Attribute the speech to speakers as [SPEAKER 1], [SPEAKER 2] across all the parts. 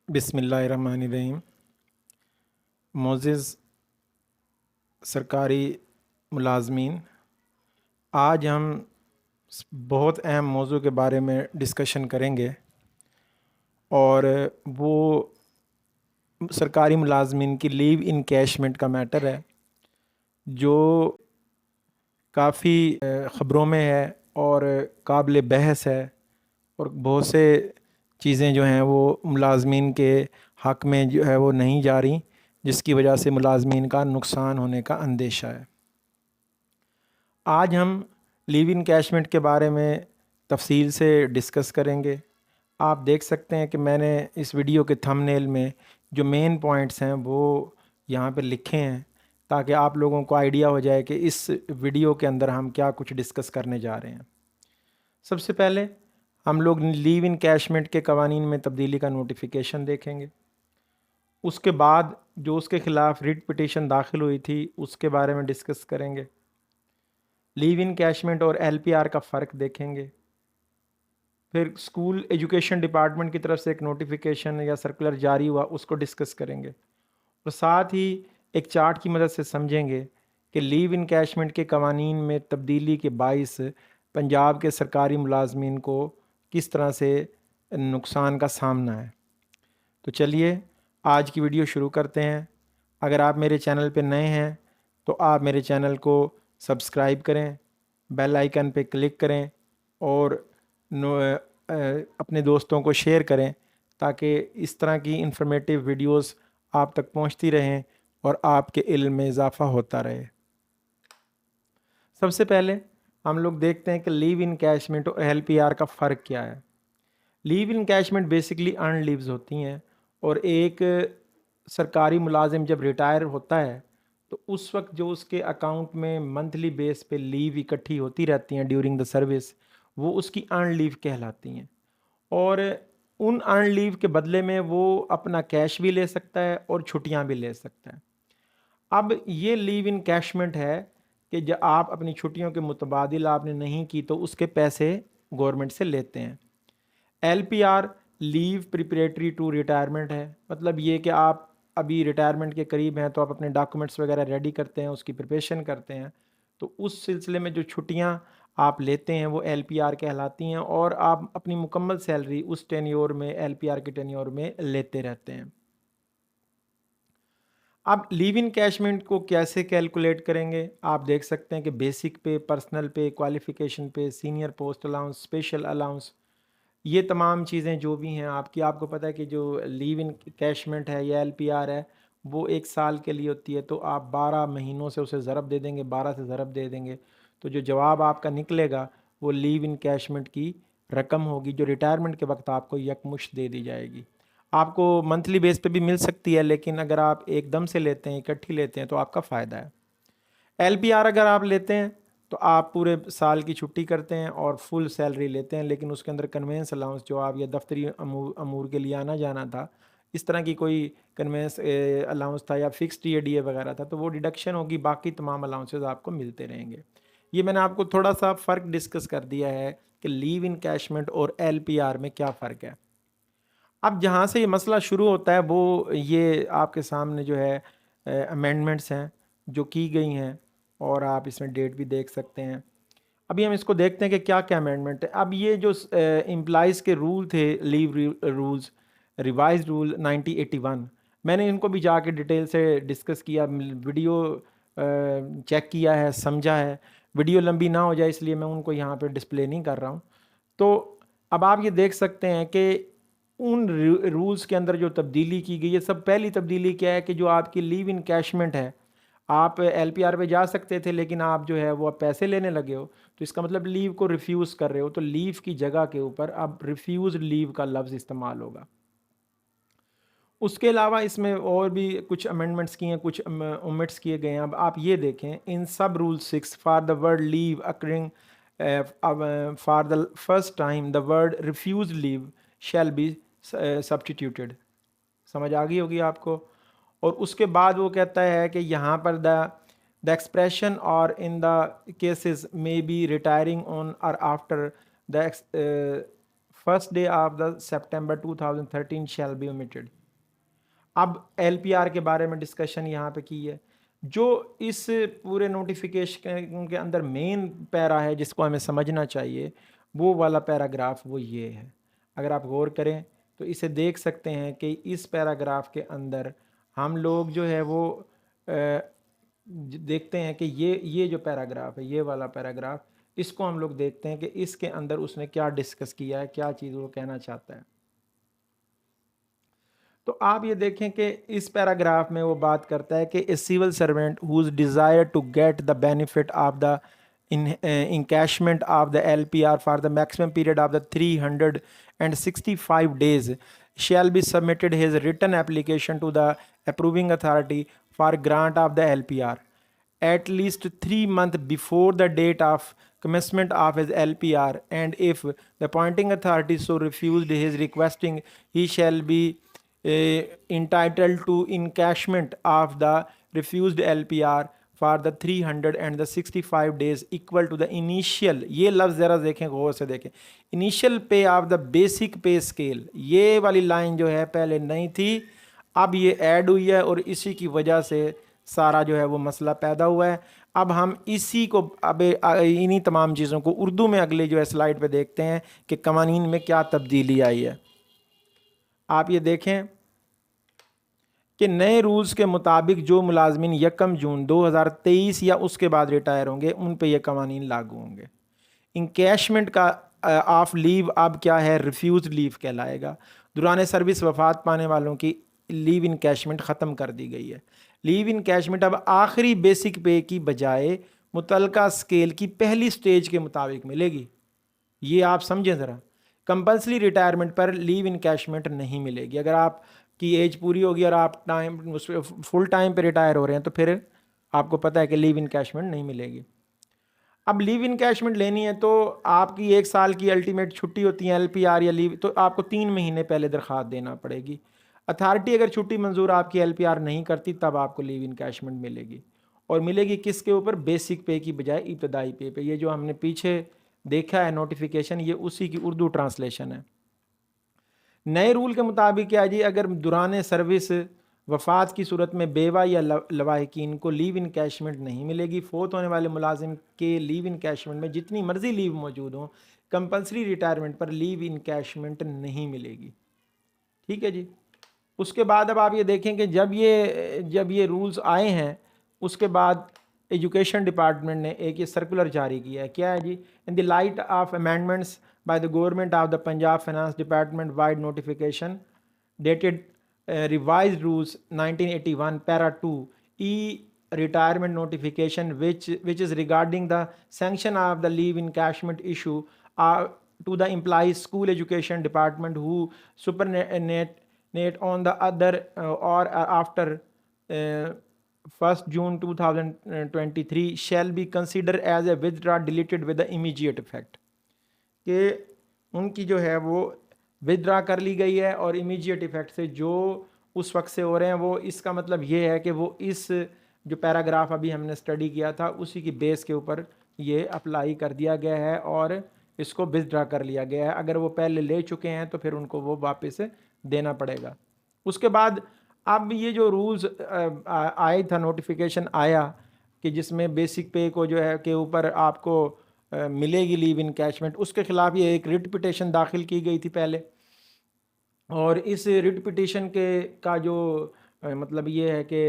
[SPEAKER 1] بسم اللہ الرحمن الرحیم۔ معزز سرکاری ملازمین، آج ہم بہت اہم موضوع کے بارے میں ڈسکشن کریں گے، اور وہ سرکاری ملازمین کی لیو انکیشمنٹ کا میٹر ہے، جو کافی خبروں میں ہے اور قابل بحث ہے، اور بہت سے چیزیں جو ہیں وہ ملازمین کے حق میں جو ہے وہ نہیں جا رہی، جس کی وجہ سے ملازمین کا نقصان ہونے کا اندیشہ ہے۔ آج ہم لیو انکیشمنٹ کے بارے میں تفصیل سے ڈسکس کریں گے۔ آپ دیکھ سکتے ہیں کہ میں نے اس ویڈیو کے تھمب نیل میں جو مین پوائنٹس ہیں وہ یہاں پہ لکھے ہیں، تاکہ آپ لوگوں کو آئیڈیا ہو جائے کہ اس ویڈیو کے اندر ہم کیا کچھ ڈسکس کرنے جا رہے ہیں۔ سب سے پہلے ہم لوگ لیو انکیشمنٹ کے قوانین میں تبدیلی کا نوٹیفیکیشن دیکھیں گے۔ اس کے بعد جو اس کے خلاف ریٹ پٹیشن داخل ہوئی تھی اس کے بارے میں ڈسکس کریں گے۔ لیو انکیشمنٹ اور ایل پی آر کا فرق دیکھیں گے۔ پھر اسکول ایجوکیشن ڈپارٹمنٹ کی طرف سے ایک نوٹیفیکیشن یا سرکولر جاری ہوا، اس کو ڈسکس کریں گے، اور ساتھ ہی ایک چارٹ کی مدد سے سمجھیں گے کہ لیو انکیشمنٹ کے قوانین میں تبدیلی کے باعث پنجاب کے سرکاری ملازمین کو کس طرح سے نقصان کا سامنا ہے۔ تو چلیے آج کی ویڈیو شروع کرتے ہیں۔ اگر آپ میرے چینل پہ نئے ہیں تو آپ میرے چینل کو سبسکرائب کریں، بیل آئیکن پہ کلک کریں، اور اپنے دوستوں کو شیئر کریں، تاکہ اس طرح کی انفارمیٹیو ویڈیوز آپ تک پہنچتی رہیں اور آپ کے علم میں اضافہ ہوتا رہے۔ سب سے پہلے ہم لوگ دیکھتے ہیں کہ لیو انکیشمنٹ اور ایل پی آر کا فرق کیا ہے۔ لیو انکیشمنٹ بیسکلی ارن لیوز ہوتی ہیں، اور ایک سرکاری ملازم جب ریٹائر ہوتا ہے تو اس وقت جو اس کے اکاؤنٹ میں منتھلی بیس پہ لیو اکٹھی ہوتی رہتی ہیں ڈیورنگ دا سروس، وہ اس کی ارن لیو کہلاتی ہیں، اور ان ارن لیو کے بدلے میں وہ اپنا کیش بھی لے سکتا ہے اور چھٹیاں بھی لے سکتا ہے۔ اب یہ لیو انکیشمنٹ ہے کہ جب آپ اپنی چھٹیوں کے متبادل آپ نے نہیں کی تو اس کے پیسے گورنمنٹ سے لیتے ہیں۔ L P R leave preparatory to retirement ہے، مطلب یہ کہ آپ ابھی ریٹائرمنٹ کے قریب ہیں تو آپ اپنے ڈاکومنٹس وغیرہ ریڈی کرتے ہیں، اس کی پریپریشن کرتے ہیں، تو اس سلسلے میں جو چھٹیاں آپ لیتے ہیں وہ ایل پی آر کہلاتی ہیں، اور آپ اپنی مکمل سیلری اس ٹینیور میں ایل پی آر کے ٹینیور میں لیتے رہتے ہیں۔ اب لیو انکیشمنٹ کو کیسے کیلکولیٹ کریں گے؟ آپ دیکھ سکتے ہیں کہ basic pay, personal pay, qualification pay, senior post allowance, special allowance, یہ تمام چیزیں جو بھی ہیں آپ کو پتہ ہے کہ جو لیو انکیشمنٹ ہے یا ایل پی آر ہے وہ 1 سال کے لیے ہوتی ہے، تو آپ 12 مہینوں سے اسے ضرب دے دیں گے، 12 سے ضرب دے دیں گے، تو جو جواب آپ کا نکلے گا وہ لیو انکیشمنٹ کی رقم ہوگی، جو ریٹائرمنٹ کے وقت آپ کو یکمشت دے دی جائے گی۔ آپ کو منتھلی بیس پہ بھی مل سکتی ہے، لیکن اگر آپ ایک دم سے لیتے ہیں، اکٹھی لیتے ہیں، تو آپ کا فائدہ ہے۔ ایل پی آر اگر آپ لیتے ہیں تو آپ پورے سال کی چھٹی کرتے ہیں اور فل سیلری لیتے ہیں، لیکن اس کے اندر کنوینس الاؤنس جو آپ یہ دفتری امور کے لیے آنا جانا تھا، اس طرح کی کوئی کنوینس الاؤنس تھا یا فکسڈ ڈی اے وغیرہ تھا، تو وہ ڈیڈکشن ہوگی، باقی تمام الاؤنسز آپ کو ملتے رہیں گے۔ یہ میں نے آپ کو تھوڑا سا فرق ڈسکس کر دیا ہے کہ لیو انکیشمنٹ اور ایل پی آر میں کیا فرق ہے۔ اب جہاں سے یہ مسئلہ شروع ہوتا ہے وہ یہ آپ کے سامنے جو ہے امینڈمنٹس ہیں جو کی گئی ہیں، اور آپ اس میں ڈیٹ بھی دیکھ سکتے ہیں۔ ابھی ہم اس کو دیکھتے ہیں کہ کیا کیا امینڈمنٹ ہے۔ اب یہ جو امپلائز کے رول تھے، لیو رولز، ریوائز رول 1981، میں نے ان کو بھی جا کے ڈیٹیل سے ڈسکس کیا، ویڈیو چیک کیا ہے، سمجھا ہے۔ ویڈیو لمبی نہ ہو جائے اس لیے میں ان کو یہاں پہ ڈسپلے نہیں کر رہا ہوں۔ تو اب آپ یہ دیکھ سکتے ہیں کہ ان رولز کے اندر جو تبدیلی کی گئی ہے، سب پہلی تبدیلی کیا ہے کہ جو آپ کی لیو انکیشمنٹ ہے، آپ ایل پی آر پہ جا سکتے تھے لیکن آپ جو ہے وہ پیسے لینے لگے ہو، تو اس کا مطلب لیو کو ریفیوز کر رہے ہو، تو لیو کی جگہ کے اوپر اب ریفیوز لیو کا لفظ استعمال ہوگا۔ اس کے علاوہ اس میں اور بھی کچھ امینڈمنٹس کی ہیں، کچھ اومٹس کیے گئے ہیں۔ اب آپ یہ دیکھیں، ان سب rule 6 for the word leave occurring for the first time the word refused leave shall be substituted. سمجھ آ گئی ہوگی آپ کو۔ اور اس کے بعد وہ کہتا ہے کہ یہاں پر دا ایکسپریشن اور ان دا کیسز میں بی ریٹائرنگ آن اور after the first day of the September 2013 shall be omitted. اب ایل پی آر کے بارے میں ڈسکشن یہاں پہ کی ہے. جو اس پورے نوٹیفیکیشن کے اندر مین پیرا ہے جس کو ہمیں سمجھنا چاہیے، وہ والا پیراگراف وہ یہ ہے. اگر آپ غور کریں تو اسے دیکھ سکتے ہیں کہ اس پیراگراف کے اندر ہم لوگ جو ہے وہ دیکھتے ہیں کہ یہ جو پیراگراف ہے، یہ والا پیراگراف، اس کو ہم لوگ دیکھتے ہیں کہ اس کے اندر اس نے کیا ڈسکس کیا ہے، کیا چیز وہ کہنا چاہتا ہے. تو آپ یہ دیکھیں کہ اس پیراگراف میں وہ بات کرتا ہے کہ a civil servant whose desire to get the benefit of the encashment of the L P R for the maximum period of the 365 days shall be submitted his written application to the approving authority for grant of the LPR at least 3 months before the date of commencement of his LPR, and if the appointing authority so refused his requesting, he shall be entitled to encashment of the refused LPR for the 365 days equal to the initial. یہ لفظ ذرا دیکھیں، غور سے دیکھیں. initial pay of the basic pay scale، یہ والی line جو ہے پہلے نہیں تھی، اب یہ ایڈ ہوئی ہے اور اسی کی وجہ سے سارا جو ہے وہ مسئلہ پیدا ہوا ہے. اب ہم اسی کو انہی تمام چیزوں کو اردو میں اگلے جو ہے سلائیڈ پہ دیکھتے ہیں کہ قوانین میں کیا تبدیلی آئی ہے. آپ یہ دیکھیں کہ نئے رولز کے مطابق جو ملازمین 1 جون 2023 یا اس کے بعد ریٹائر ہوں گے ان پہ یہ قوانین لاگو ہوں گے. انکیشمنٹ کا آف لیو اب کیا ہے؟ ریفیوز لیو کہلائے گا. دوران سروس وفات پانے والوں کی لیو انکیشمنٹ ختم کر دی گئی ہے. لیو انکیشمنٹ اب آخری بیسک پے کی بجائے متعلقہ اسکیل کی پہلی سٹیج کے مطابق ملے گی. یہ آپ سمجھیں ذرا. کمپلسری ریٹائرمنٹ پر لیو انکیشمنٹ نہیں ملے گی. اگر آپ کی ایج پوری ہوگی اور آپ فل ٹائم پہ ریٹائر ہو رہے ہیں تو پھر آپ کو پتہ ہے کہ لیو انکیشمنٹ نہیں ملے گی. اب لیو انکیشمنٹ لینی ہے تو آپ کی 1 سال کی الٹیمیٹ چھٹی ہوتی ہے ایل پی آر یا لیو، تو آپ کو 3 مہینے پہلے درخواست دینا پڑے گی. اتھارٹی اگر چھٹی منظور آپ کی ایل پی آر نہیں کرتی تب آپ کو لیو انکیشمنٹ ملے گی. اور ملے گی کس کے اوپر؟ بیسک پے کی بجائے ابتدائی پے پہ. یہ جو ہم نے پیچھے دیکھا ہے نوٹیفیکیشن، یہ اسی کی اردو ٹرانسلیشن ہے. نئے رول کے مطابق کیا جی، اگر دوران سروس وفات کی صورت میں بیوہ یا لواحقین کو لیو انکیشمنٹ نہیں ملے گی. فوت ہونے والے ملازم کے لیو انکیشمنٹ میں جتنی مرضی لیو موجود ہوں، کمپلسری ریٹائرمنٹ پر لیو انکیشمنٹ نہیں ملے گی. ٹھیک ہے جی. اس کے بعد اب آپ یہ دیکھیں کہ جب یہ رولز آئے ہیں اس کے بعد ایجوکیشن ڈپارٹمنٹ نے ایک یہ سرکولر جاری کیا ہے. کیا ہے جی؟ In the light of amendments by the government of the Punjab Finance Department wide notification dated revised rules 1981 para 2 retirement notification which is regarding the sanction of the leave encashment issue to the employees school education department who superannuate on the other or after 1st June 2023 shall be considered as a withdraw deleted with the immediate effect. کہ ان کی جو ہے وہ ودرا کر لی گئی ہے اور امیجیٹ ایفیکٹ سے جو اس وقت سے ہو رہے ہیں، وہ اس کا مطلب یہ ہے کہ وہ اس جو پیراگراف ابھی ہم نے سٹڈی کیا تھا اسی کی بیس کے اوپر یہ اپلائی کر دیا گیا ہے اور اس کو ودرا کر لیا گیا ہے. اگر وہ پہلے لے چکے ہیں تو پھر ان کو وہ واپس دینا پڑے گا. اس کے بعد اب یہ جو رولز آئے تھا، نوٹیفیکیشن آیا کہ جس میں بیسک پے کو جو ہے کے اوپر آپ کو ملے گی لیو انکیشمنٹ، اس کے خلاف یہ ایک ریٹ پٹیشن داخل کی گئی تھی پہلے. اور اس ریٹ پٹیشن کا جو مطلب یہ ہے کہ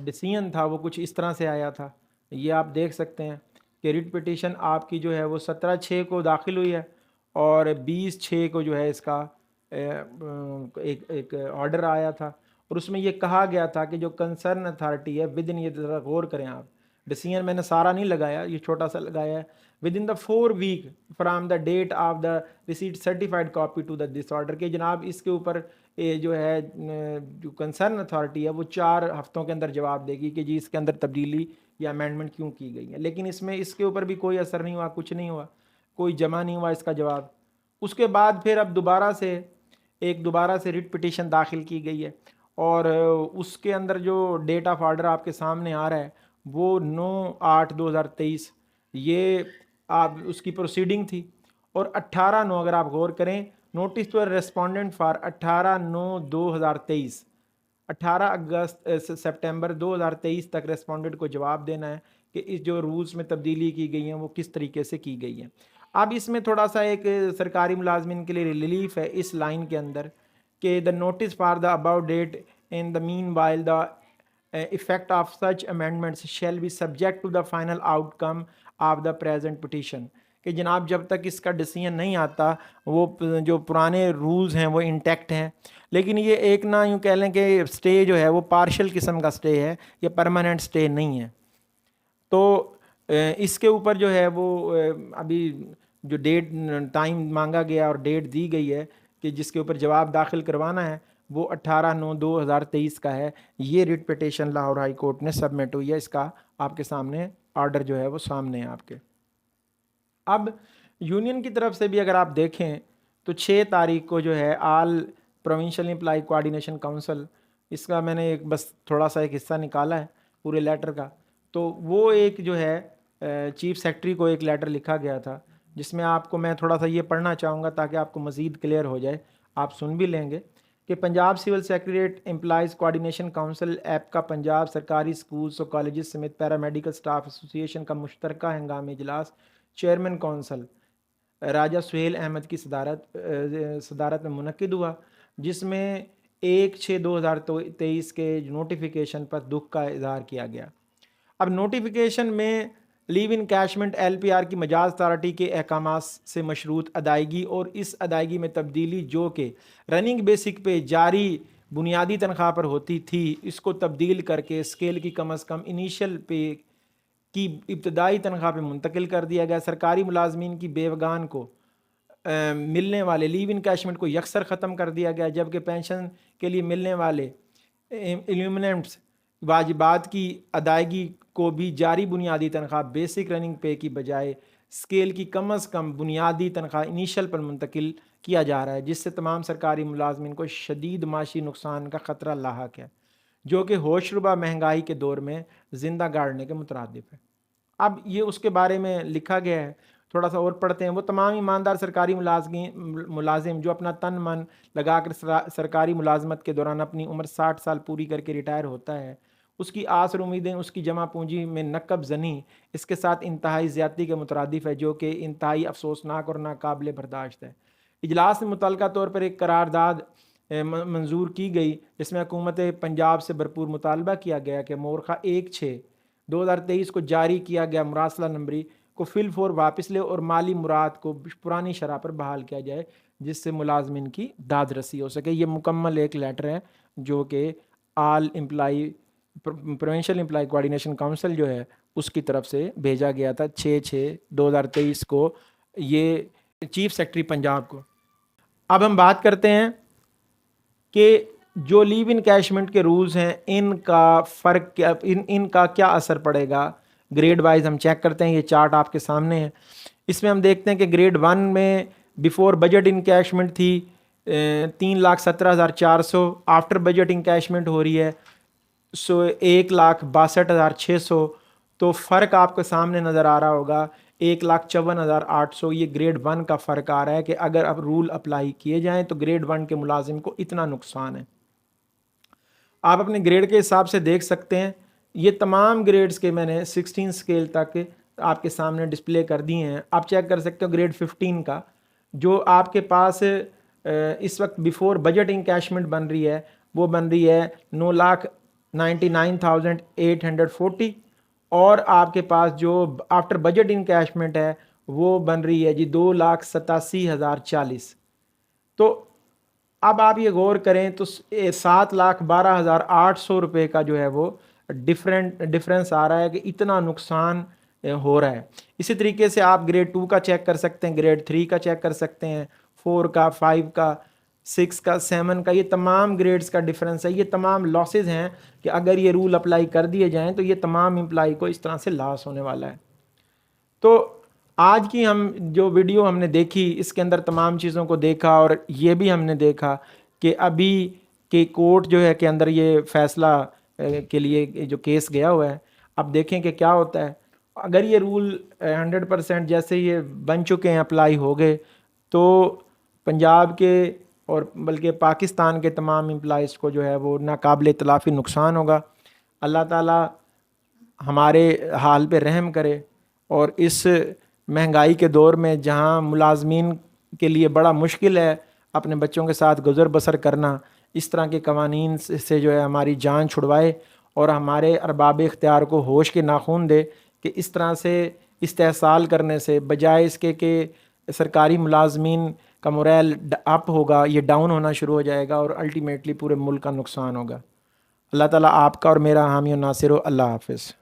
[SPEAKER 1] ڈیسیژن تھا وہ کچھ اس طرح سے آیا تھا. یہ آپ دیکھ سکتے ہیں کہ ریٹ پٹیشن آپ کی جو ہے وہ 17/6 کو داخل ہوئی ہے اور 20/6 کو جو ہے اس کا ایک آرڈر آیا تھا. اور اس میں یہ کہا گیا تھا کہ جو کنسرن اتھارٹی ہے ود ان، یہ ذرا غور کریں آپ، ڈیسیژن میں نے سارا نہیں لگایا، یہ چھوٹا سا لگایا ہے. within the 4 week from the date of the receipt certified copy to the disorder، کہ جناب اس کے اوپر جو ہے جو کنسرن اتھارٹی ہے وہ 4 ہفتوں کے اندر جواب دے گی کہ جی اس کے اندر تبدیلی یا امینڈمنٹ کیوں کی گئی ہے. لیکن اس میں اس کے اوپر بھی کوئی اثر نہیں ہوا، کچھ نہیں ہوا، کوئی جمع نہیں ہوا اس کا جواب. اس کے بعد پھر اب دوبارہ سے ریٹ پٹیشن داخل کی گئی ہے اور اس کے اندر جو ڈیٹ آف آرڈر آپ کے سامنے آ رہا ہے وہ 9/8/2023 یہ آپ اس کی پروسیڈنگ تھی. اور 18/9 اگر آپ غور کریں notice to respondent for 18/9/2023 September 2023 تک ریسپونڈنٹ کو جواب دینا ہے کہ اس جو رولز میں تبدیلی کی گئی ہیں وہ کس طریقے سے کی گئی ہیں. اب اس میں تھوڑا سا ایک سرکاری ملازمین کے لیے ریلیف ہے اس لائن کے اندر کہ the notice for the about date in the meanwhile the effect of such amendments shall be subject to the final outcome of the present petition. کہ جناب جب تک اس کا ڈیسیژن نہیں آتا وہ جو پرانے رولز ہیں وہ انٹیکٹ ہیں، لیکن یہ ایک نہ یوں کہہ لیں کہ سٹے جو ہے وہ پارشل قسم کا سٹے ہے، یہ پرماننٹ سٹے نہیں ہے. تو اس کے اوپر جو ہے وہ ابھی جو ڈیٹ ٹائم مانگا گیا اور ڈیٹ دی گئی ہے کہ جس کے اوپر جواب داخل کروانا ہے وہ 18/9/2023 کا ہے. یہ writ petition Lahore high court نے سبمٹ ہوئی ہے. اس کا آپ کے سامنے آرڈر جو ہے وہ سامنے ہے آپ کے. اب یونین کی طرف سے بھی اگر آپ دیکھیں تو 6 تاریخ کو جو ہے آل پروونشل امپلائی کوآرڈینیشن کونسل، اس کا میں نے ایک بس تھوڑا سا ایک حصہ نکالا ہے پورے لیٹر کا، تو وہ ایک جو ہے چیف سیکرٹری کو ایک لیٹر لکھا گیا تھا جس میں آپ کو میں تھوڑا سا یہ پڑھنا چاہوں گا تاکہ آپ کو مزید کلیئر ہو جائے، آپ سن بھی لیں گے کہ Punjab civil secretariat employees coordination council app کا پنجاب سرکاری سکولز و کالجز سمیت پیرامیڈیکل سٹاف ایسوسی ایشن کا مشترکہ ہنگامی اجلاس چیئرمین کونسل راجہ سہیل احمد کی صدارت میں منعقد ہوا، جس میں 1/6/2023 کے نوٹیفیکیشن پر دکھ کا اظہار کیا گیا. اب نوٹیفیکیشن میں لیو انکیشمنٹ LPR کی مجاز اتھارٹی کے احکامات سے مشروط ادائیگی اور اس ادائیگی میں تبدیلی جو کہ رننگ بیسک پہ جاری بنیادی تنخواہ پر ہوتی تھی اس کو تبدیل کر کے اسکیل کی کم از کم انیشل پے کی ابتدائی تنخواہ پہ منتقل کر دیا گیا. سرکاری ملازمین کی بیوگان کو ملنے والے لیو انکیشمنٹ کو یکسر ختم کر دیا گیا، جبکہ پینشن کے لیے ملنے والے ایلیمنٹس واجبات کی ادائیگی کو بھی جاری بنیادی تنخواہ بیسک رننگ پے کی بجائے اسکیل کی کم از کم بنیادی تنخواہ انیشل پر منتقل کیا جا رہا ہے، جس سے تمام سرکاری ملازمین کو شدید معاشی نقصان کا خطرہ لاحق ہے جو کہ ہوش ربا مہنگائی کے دور میں زندہ گاڑنے کے مترادف ہے. اب یہ اس کے بارے میں لکھا گیا ہے، تھوڑا سا اور پڑھتے ہیں. وہ تمام ایماندار سرکاری ملازم جو اپنا تن من لگا کر سرکاری ملازمت کے دوران اپنی عمر 60 سال پوری کر کے ریٹائر ہوتا ہے، اس کی آس اور امیدیں اس کی جمع پونجی میں نقب زنی اس کے ساتھ انتہائی زیادتی کے مترادف ہے جو کہ انتہائی افسوسناک اور ناقابل برداشت ہے. اجلاس میں متعلقہ طور پر ایک قرارداد منظور کی گئی جس میں حکومت پنجاب سے بھرپور مطالبہ کیا گیا کہ مورخہ 1/6/2023 کو جاری کیا گیا مراسلہ نمبری کو فی الفور واپس لے اور مالی مراد کو پرانی شرح پر بحال کیا جائے جس سے ملازمین کی داد رسی ہو سکے. یہ مکمل ایک لیٹر ہے جو کہ all employee provincial employee coordination council جو ہے اس کی طرف سے بھیجا گیا تھا 6/6/2023 کو، یہ چیف سیکرٹری پنجاب کو. اب ہم بات کرتے ہیں کہ جو لیو انکیشمنٹ کے رولز ہیں ان کا فرق کیا، ان کا کیا اثر پڑے گا گریڈ وائز. ہم چیک کرتے ہیں، یہ چارٹ آپ کے سامنے ہے. اس میں ہم دیکھتے ہیں کہ گریڈ 1 میں بیفور بجٹ انکیشمنٹ تھی 3,17,400، آفٹر بجٹ انکیشمنٹ ہو رہی ہے 1,62,600. تو فرق آپ کے سامنے نظر آ رہا ہوگا 1,54,800. یہ گریڈ 1 کا فرق آ رہا ہے کہ اگر اب رول اپلائی کیے جائیں تو گریڈ 1 کے ملازم کو اتنا نقصان ہے. آپ اپنے گریڈ کے حساب سے دیکھ سکتے ہیں. یہ تمام گریڈز کے میں نے 16 اسکیل تک آپ کے سامنے ڈسپلے کر دیے ہیں. آپ چیک کر سکتے ہو گریڈ 15 کا جو آپ کے پاس اس وقت بیفور بجٹ انکیشمنٹ بن رہی ہے وہ بن رہی ہے 9,99,840 اور آپ کے پاس جو آفٹر بجٹ انکیشمنٹ ہے وہ بن رہی ہے جی 2,87,040. تو اب آپ یہ غور کریں تو 7,12,800 روپے کا جو ہے وہ ڈفرینس آ رہا ہے کہ اتنا نقصان ہو رہا ہے. اسی طریقے سے آپ گریڈ 2 کا چیک کر سکتے ہیں، گریڈ 3 کا چیک کر سکتے ہیں، 4 کا، 5 کا، 6 کا، 7 کا. یہ تمام گریڈز کا ڈفرینس ہے. یہ تمام لاسز ہیں کہ اگر یہ رول اپلائی کر دیے جائیں تو یہ تمام امپلائی کو اس طرح سے لاس ہونے والا ہے. تو آج کی ہم جو ویڈیو ہم نے دیکھی اس کے اندر تمام چیزوں کو دیکھا اور یہ بھی ہم نے دیکھا کہ ابھی کہ کورٹ جو ہے کہ اندر یہ فیصلہ کے لیے جو کیس گیا ہوا ہے اب دیکھیں کہ کیا ہوتا ہے. اگر یہ رول 100% جیسے یہ بن چکے ہیں اپلائی ہو گئے تو پنجاب کے اور بلکہ پاکستان کے تمام امپلائیز کو جو ہے وہ ناقابل تلافی نقصان ہوگا۔ اللہ تعالیٰ ہمارے حال پہ رحم کرے، اور اس مہنگائی کے دور میں جہاں ملازمین کے لیے بڑا مشکل ہے اپنے بچوں کے ساتھ گزر بسر کرنا، اس طرح کے قوانین سے جو ہے ہماری جان چھڑوائے، اور ہمارے ارباب اختیار کو ہوش کے ناخون دے کہ اس طرح سے استحصال کرنے سے بجائے اس کے کہ سرکاری ملازمین کا موریل اپ ہوگا، یہ ڈاؤن ہونا شروع ہو جائے گا اور الٹیمیٹلی پورے ملک کا نقصان ہوگا۔ اللہ تعالیٰ آپ کا اور میرا حامی و ناصر ہو۔ اللہ حافظ۔